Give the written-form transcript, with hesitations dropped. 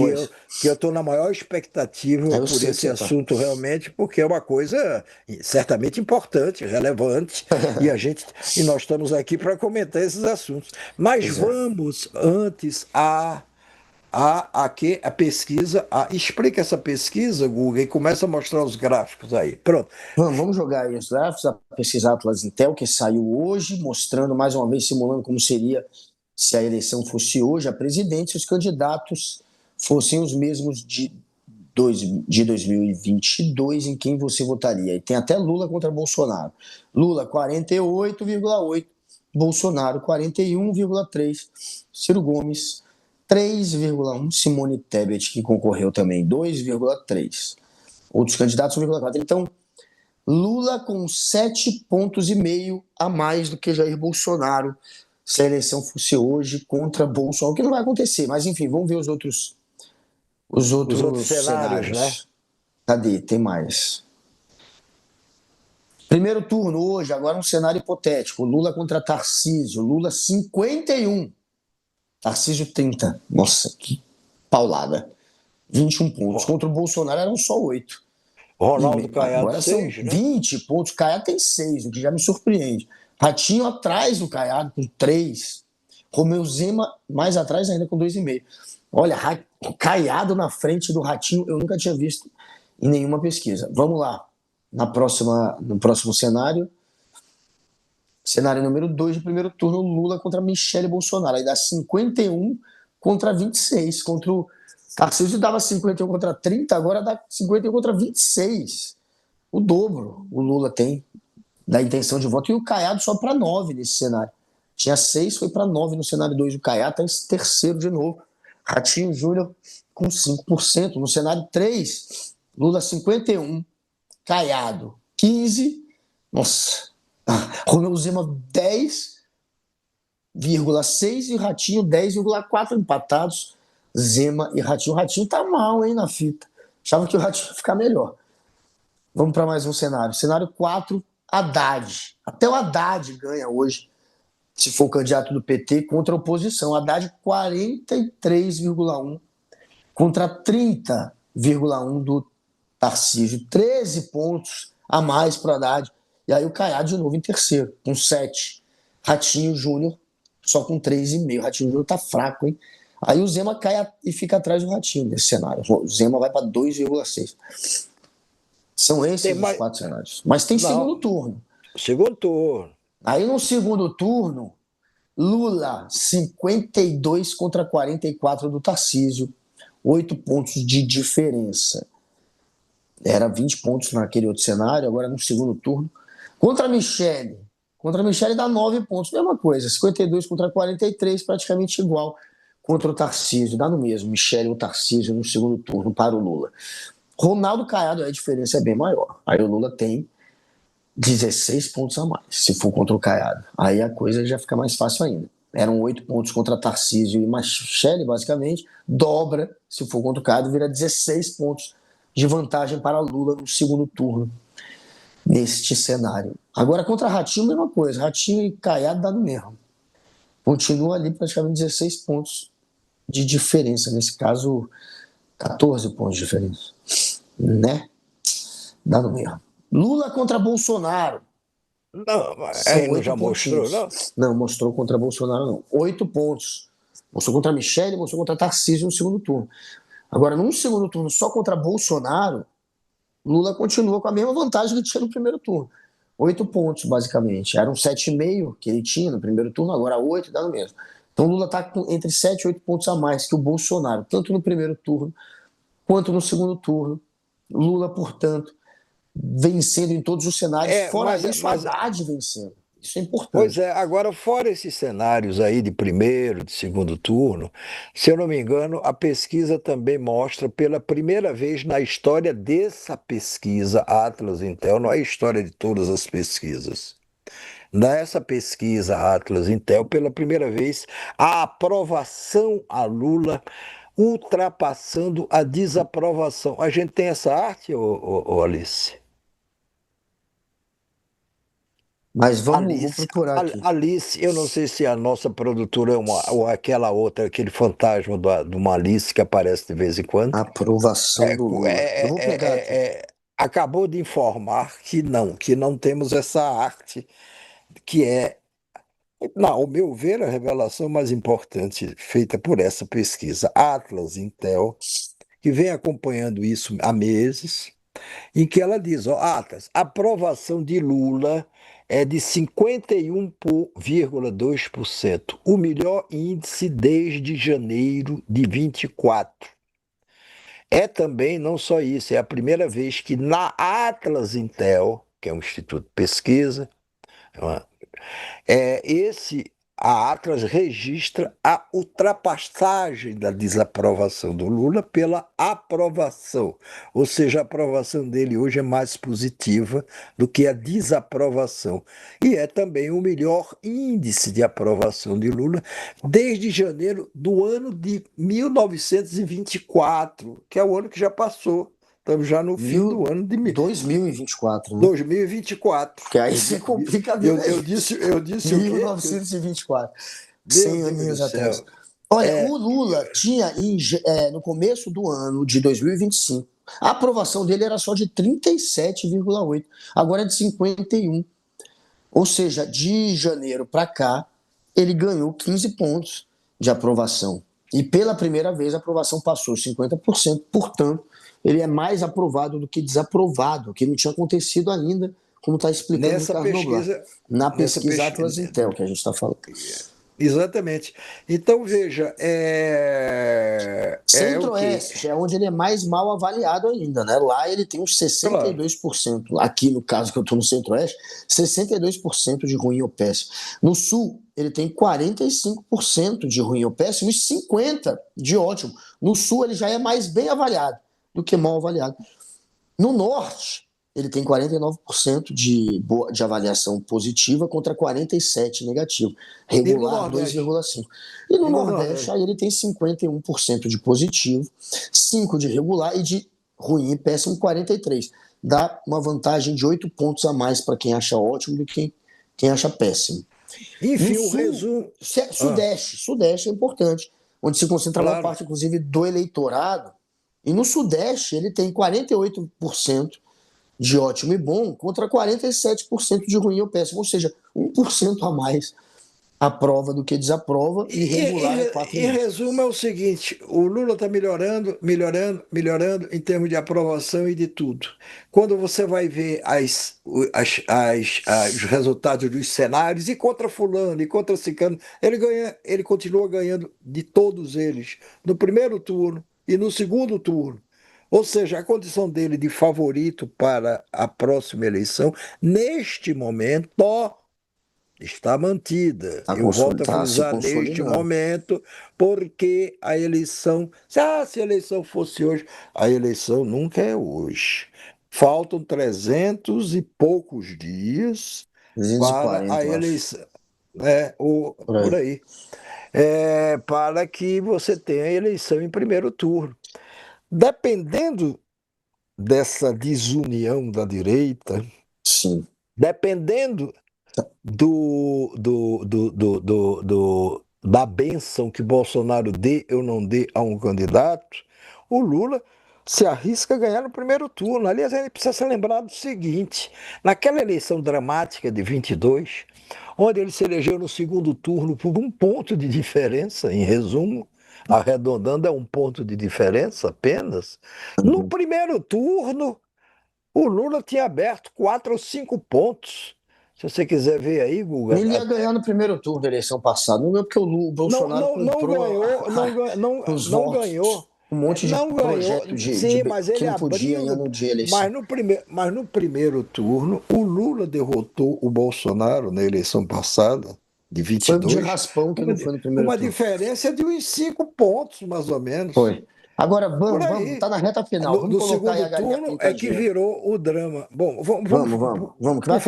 eu Pois, que eu estou na maior expectativa eu por sei que esse você tá. assunto realmente, porque é uma coisa certamente importante, relevante, e nós estamos aqui para comentar esses assuntos. Mas Pois é. vamos antes a pesquisa. Explica essa pesquisa, Google, e começa a mostrar os gráficos aí. Pronto. Vamos jogar aí os gráficos, a pesquisa Atlas Intel, que saiu hoje, mostrando mais uma vez, simulando como seria se a eleição fosse hoje, a presidente, se os candidatos fossem os mesmos de 2022, em quem você votaria. E tem até Lula contra Bolsonaro. Lula, 48,8%, Bolsonaro, 41,3%, Ciro Gomes, 3,1%, Simone Tebet, que concorreu também, 2,3%. Outros candidatos, 1,4%. Então, Lula com 7,5 pontos a mais do que Jair Bolsonaro, se a eleição fosse hoje contra Bolsonaro, o que não vai acontecer, mas enfim, vamos ver os Os outros outros cenários, né? cenários. Cadê? Tem mais. Primeiro turno hoje, agora um cenário hipotético, Lula contra Tarcísio, Lula 51, Tarcísio 30, nossa, que paulada, 21 pontos, Ro- contra o Bolsonaro eram só 8. Ronaldo Caiado, Agora são 6, né? 20 pontos. O Caiado tem 6, o que já me surpreende. Ratinho atrás do Caiado com 3. Romeu Zema mais atrás ainda com 2,5. Olha, Caiado na frente do Ratinho eu nunca tinha visto em nenhuma pesquisa. Vamos lá. No próximo cenário. Cenário número 2 do primeiro turno, Lula contra Michele Bolsonaro. Aí dá 51 contra 26. Contra o Tarcísio dava 51 contra 30, agora dá 51 contra 26. O dobro o Lula tem da intenção de voto. E o Caiado só para 9 nesse cenário. Tinha 6, foi para 9 no cenário 2. O Caiado está em terceiro de novo. Ratinho Júnior com 5%. No cenário 3, Lula 51, Caiado 15. Nossa. Romeu Zema 10,6 e Ratinho 10,4 empatados. Zema e Ratinho. O Ratinho tá mal, hein, na fita. Achava que o Ratinho ia ficar melhor. Vamos para mais um cenário. Cenário 4, Haddad. Até o Haddad ganha hoje, se for o candidato do PT, contra a oposição. Haddad 43,1 contra 30,1 do Tarcísio. 13 pontos a mais para o Haddad. E aí o Caiado de novo em terceiro, com 7. Ratinho Júnior só com 3,5. Ratinho Júnior tá fraco, hein? Aí o Zema cai e fica atrás do Ratinho nesse cenário. O Zema vai para 2,6. São Tem esses os mais. 4 cenários. Mas tem segundo Não, turno. segundo turno. Aí no segundo turno, Lula 52 contra 44 do Tarcísio. 8 pontos de diferença. Era 20 pontos naquele outro cenário, agora no segundo turno. Contra a Michele. Contra a Michele dá 9 pontos. Mesma coisa. 52 contra 43, praticamente igual contra o Tarcísio. Dá no mesmo. Michele ou Tarcísio no segundo turno para o Lula. Ronaldo Caiado, a diferença é bem maior. Aí o Lula tem 16 pontos a mais, se for contra o Caiado. Aí a coisa já fica mais fácil ainda. Eram 8 pontos contra Tarcísio e Michele, basicamente. Dobra, se for contra o Caiado, vira 16 pontos de vantagem para Lula no segundo turno, neste cenário. Agora, contra Ratinho, mesma coisa. Ratinho e Caiado dá no mesmo. Continua ali praticamente 16 pontos de diferença. Nesse caso, 14 pontos de diferença. Né? Dá no mesmo. Lula contra Bolsonaro. Não, São aí não 8 já mostrou, pontinhos. não? Não, mostrou contra Bolsonaro, não. 8 pontos. Mostrou contra Michele, mostrou contra Tarcísio no segundo turno. Agora, num segundo turno só contra Bolsonaro, Lula continua com a mesma vantagem que tinha no primeiro turno. 8 pontos, basicamente. Eram 7,5 que ele tinha no primeiro turno, agora 8, dá no mesmo. Então Lula está entre 7 e 8 pontos a mais que o Bolsonaro, tanto no primeiro turno quanto no segundo turno. Lula, portanto, vencendo em todos os cenários. É, Fora mas, isso, mas Haddad vencendo. Isso é Pois importante. é, agora fora esses cenários aí de primeiro, de segundo turno, se eu não me engano, a pesquisa também mostra pela primeira vez na história dessa pesquisa Atlas Intel, não é a história de todas as pesquisas. Nessa pesquisa Atlas Intel, pela primeira vez, a aprovação a Lula ultrapassando a desaprovação. A gente tem essa arte, ô Alice? Mas vou Alice, procurar aqui. Alice, eu não sei se a nossa produtora é ou aquela outra, aquele fantasma de uma Alice que aparece de vez em quando. Aprovação do Lula. Eu vou pegar aqui. Acabou de informar que não temos essa arte, que é, ao meu ver, a revelação mais importante feita por essa pesquisa, Atlas Intel, que vem acompanhando isso há meses, em que ela diz, ó, Atlas, a aprovação de Lula é de 51,2%, o melhor índice desde janeiro de 24. É também, não só isso, é a primeira vez que na Atlas Intel, que é um instituto de pesquisa, é uma a Atlas registra a ultrapassagem da desaprovação do Lula pela aprovação. Ou seja, a aprovação dele hoje é mais positiva do que a desaprovação. E é também o melhor índice de aprovação de Lula desde janeiro do ano de 1924, que é o ano que já passou. Estamos já no fim do ano de 2024, né? 2024. Porque aí você complica a vida. Eu disse o quê? 1924. Meu 100 Deus aninhos do atrás. céu. Olha, o Lula tinha, no começo do ano de 2025, a aprovação dele era só de 37,8, agora é de 51. Ou seja, de janeiro para cá, ele ganhou 15 pontos de aprovação. E pela primeira vez a aprovação passou 50%, portanto, ele é mais aprovado do que desaprovado, que não tinha acontecido ainda, como está explicando o Nessa Ricardo Noblar, pesquisa, na nessa pesquisa Atlas pesquisa, Intel que a gente está falando. exatamente. Então, veja, o quê? Centro-Oeste é onde ele é mais mal avaliado ainda, né? Lá ele tem uns Claro. 62%. Aqui, no caso que eu estou no Centro-Oeste, 62% de ruim ou péssimo. No Sul, ele tem 45% de ruim ou péssimo e 50% de ótimo. No Sul, ele já é mais bem avaliado do que mal avaliado. No Norte, ele tem 49% de avaliação positiva contra 47% negativo. E no Regular, Nordeste? 2,5%. E no E no Nordeste, aí ele tem 51% de positivo, 5% de regular e de ruim e péssimo, 43%. Dá uma vantagem de 8 pontos a mais para quem acha ótimo do que quem acha péssimo. Enfim, No o Sul, resumo. Sudeste é importante, onde se concentra a maior Claro. parte, inclusive, do eleitorado. E no Sudeste, ele tem 48% de ótimo e bom contra 47% de ruim ou péssimo, ou seja, 1% a mais aprova do que desaprova e regular é 4,5%. Em resumo, é o seguinte: o Lula está melhorando, melhorando, melhorando em termos de aprovação e de tudo. Quando você vai ver os resultados dos cenários, e contra Fulano, e contra Ciclano, ele continua ganhando de todos eles, no primeiro turno e no segundo turno. Ou seja, a condição dele de favorito para a próxima eleição, neste momento, está mantida. Eu volto a Tá se frisar neste consolidando. momento, porque a eleição, se a eleição fosse hoje, a eleição nunca é hoje. Faltam 300 e poucos dias para 240, a eu acho. eleição, Por por aí. aí, para que você tenha a eleição em primeiro turno. Dependendo dessa desunião da direita, Sim. dependendo da bênção que Bolsonaro dê ou não dê a um candidato, o Lula se arrisca a ganhar no primeiro turno. Aliás, ele precisa ser lembrado do seguinte: naquela eleição dramática de 22, onde ele se elegeu no segundo turno por um ponto de diferença, em resumo, arredondando, é um ponto de diferença apenas, no Uhum. primeiro turno o Lula tinha aberto 4 ou 5 pontos. Se você quiser ver aí, Guga, Ele ia ganhar no primeiro turno da eleição passada. Não é porque o não, Bolsonaro não comprou ganhou, os não votos. ganhou, Um monte de não ganhou, projeto sim, mas que ele não podia abriu, ir no dia da eleição. mas no primeiro turno, o Lula derrotou o Bolsonaro na eleição passada, de Foi de 22, raspão que uma, não foi no primeiro uma turno. diferença de uns 5 pontos, mais ou menos. Foi. Agora Por vamos, tá aí. na reta final. Vamos No colocar aí segundo a galinha turno é que pintadinha. virou o drama. Bom, Vamos, que vai